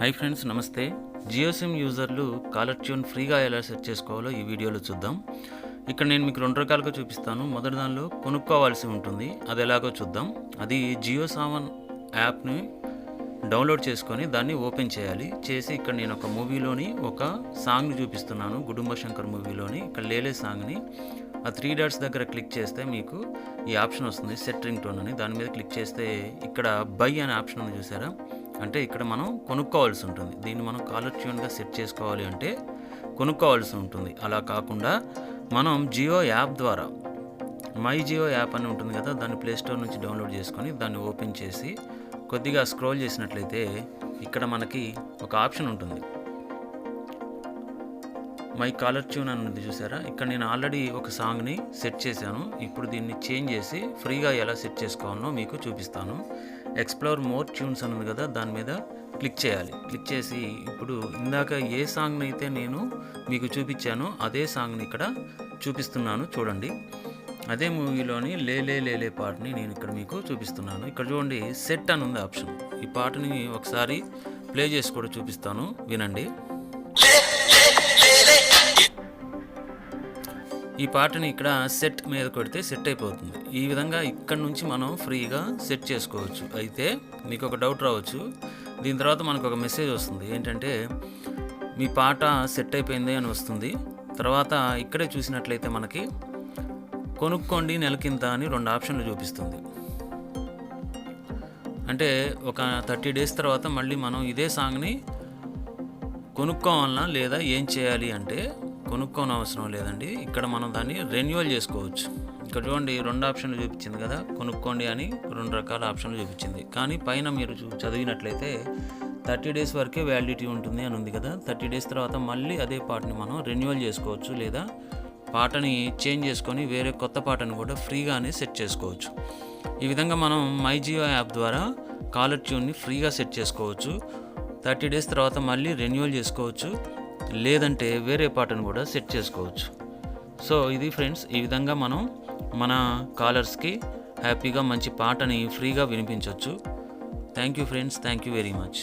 Hi friends, నమస్తే. Jio SIM యూజర్లు caller tune ఫ్రీగా ఎలా సెట్ చేసుకోవాలో ఈ వీడియోలో చూద్దాం. ఇక్కడ నేను మీకు 2 రకాలుగా చూపిస్తాను. మొదటి దానిలో కొనుక్కోవాల్సి ఉంటుంది, అది ఎలాగో చూద్దాం. అది జియో సావన్ యాప్ని డౌన్లోడ్ చేసుకొని దాన్ని ఓపెన్ చేయాలి. చేసి ఇక్కడ నేను ఒక మూవీలోని ఒక సాంగ్ని చూపిస్తున్నాను, గుడుంబ శంకర్ మూవీలోని. ఇక్కడ లేలే సాంగ్ని ఆ 3 డాట్స్ దగ్గర క్లిక్ చేస్తే మీకు ఈ ఆప్షన్ వస్తుంది, సెట్ రింగ్ టోన్ అని. దాని మీద క్లిక్ చేస్తే ఇక్కడ బై అనే ఆప్షన్ ఉంది, చూసారా? అంటే ఇక్కడ మనం కొనుక్కోవాల్సి ఉంటుంది. దీన్ని మనం కాలర్ ట్యూన్గా సెట్ చేసుకోవాలి అంటే కొనుక్కోవాల్సి ఉంటుంది. అలా కాకుండా మనం జియో యాప్ ద్వారా, మై జియో యాప్ అని ఉంటుంది కదా, దాన్ని ప్లేస్టోర్ నుంచి డౌన్లోడ్ చేసుకొని దాన్ని ఓపెన్ చేసి కొద్దిగా స్క్రోల్ చేసినట్లయితే ఇక్కడ మనకి ఒక ఆప్షన్ ఉంటుంది, మై కాలర్ ట్యూన్ అని ఉంది, చూసారా? ఇక్కడ నేను ఆల్రెడీ ఒక సాంగ్ని సెట్ చేశాను. ఇప్పుడు దీన్ని చేంజ్ చేసి ఫ్రీగా ఎలా సెట్ చేసుకోవాలో మీకు చూపిస్తాను. ఎక్స్ప్లోర్ మోర్ ట్యూన్స్ అని ఉంది కదా, దాని మీద క్లిక్ చేయాలి. క్లిక్ చేసి ఇప్పుడు ఇందాక ఏ సాంగ్ని అయితే నేను మీకు చూపించానో అదే సాంగ్ని ఇక్కడ చూపిస్తున్నాను, చూడండి. అదే మూవీలోని లేలే లేలే పాటని నేను ఇక్కడ మీకు చూపిస్తున్నాను. ఇక్కడ చూడండి, సెట్ అని ఉంది ఆప్షన్. ఈ పాటని ఒకసారి ప్లే చేసి కూడా చూపిస్తాను, వినండి. ఈ పాటని ఇక్కడ సెట్ మీద కొడితే సెట్ అయిపోతుంది. ఈ విధంగా ఇక్కడ నుంచి మనం ఫ్రీగా సెట్ చేసుకోవచ్చు. అయితే మీకు ఒక డౌట్ రావచ్చు, దీని తర్వాత మనకు ఒక మెసేజ్ వస్తుంది, ఏంటంటే మీ పాట సెట్ అయిపోయింది అని వస్తుంది. తర్వాత ఇక్కడే చూసినట్లయితే మనకి కొనుక్కోండి నెలకింత అని 2 ఆప్షన్లు చూపిస్తుంది. అంటే ఒక 30 డేస్ తర్వాత మళ్ళీ మనం ఇదే సాంగ్ని కొనుక్కోవాలన్నా లేదా ఏం చేయాలి అంటే కొనుక్కోని అవసరం లేదండి. ఇక్కడ మనం దాన్ని రెన్యువల్ చేసుకోవచ్చు. ఇక్కడ చూడండి, 2 ఆప్షన్లు చూపించింది కదా, కొనుక్కోండి అని 2 రకాల ఆప్షన్లు చూపించింది. కానీ పైన మీరు చదివినట్లయితే 30 డేస్ వరకే వ్యాలిడిటీ ఉంటుంది అని ఉంది కదా. 30 డేస్ తర్వాత మళ్ళీ అదే పాటని మనం రెన్యువల్ చేసుకోవచ్చు, లేదా పాటని చేంజ్ చేసుకొని వేరే కొత్త పాటను కూడా ఫ్రీగానే సెట్ చేసుకోవచ్చు. ఈ విధంగా మనం మై జియో యాప్ ద్వారా కాలర్ ట్యూన్ని ఫ్రీగా సెట్ చేసుకోవచ్చు. 30 డేస్ తర్వాత మళ్ళీ రెన్యువల్ చేసుకోవచ్చు, లేదంటే వేరే పాటను కూడా సెట్ చేసుకోవచ్చు. సో ఇది ఫ్రెండ్స్, ఈ విధంగా మనం మన కాలర్స్కి హ్యాపీగా మంచి పాటని ఫ్రీగా వినిపించవచ్చు. Thank you friends, thank you very much.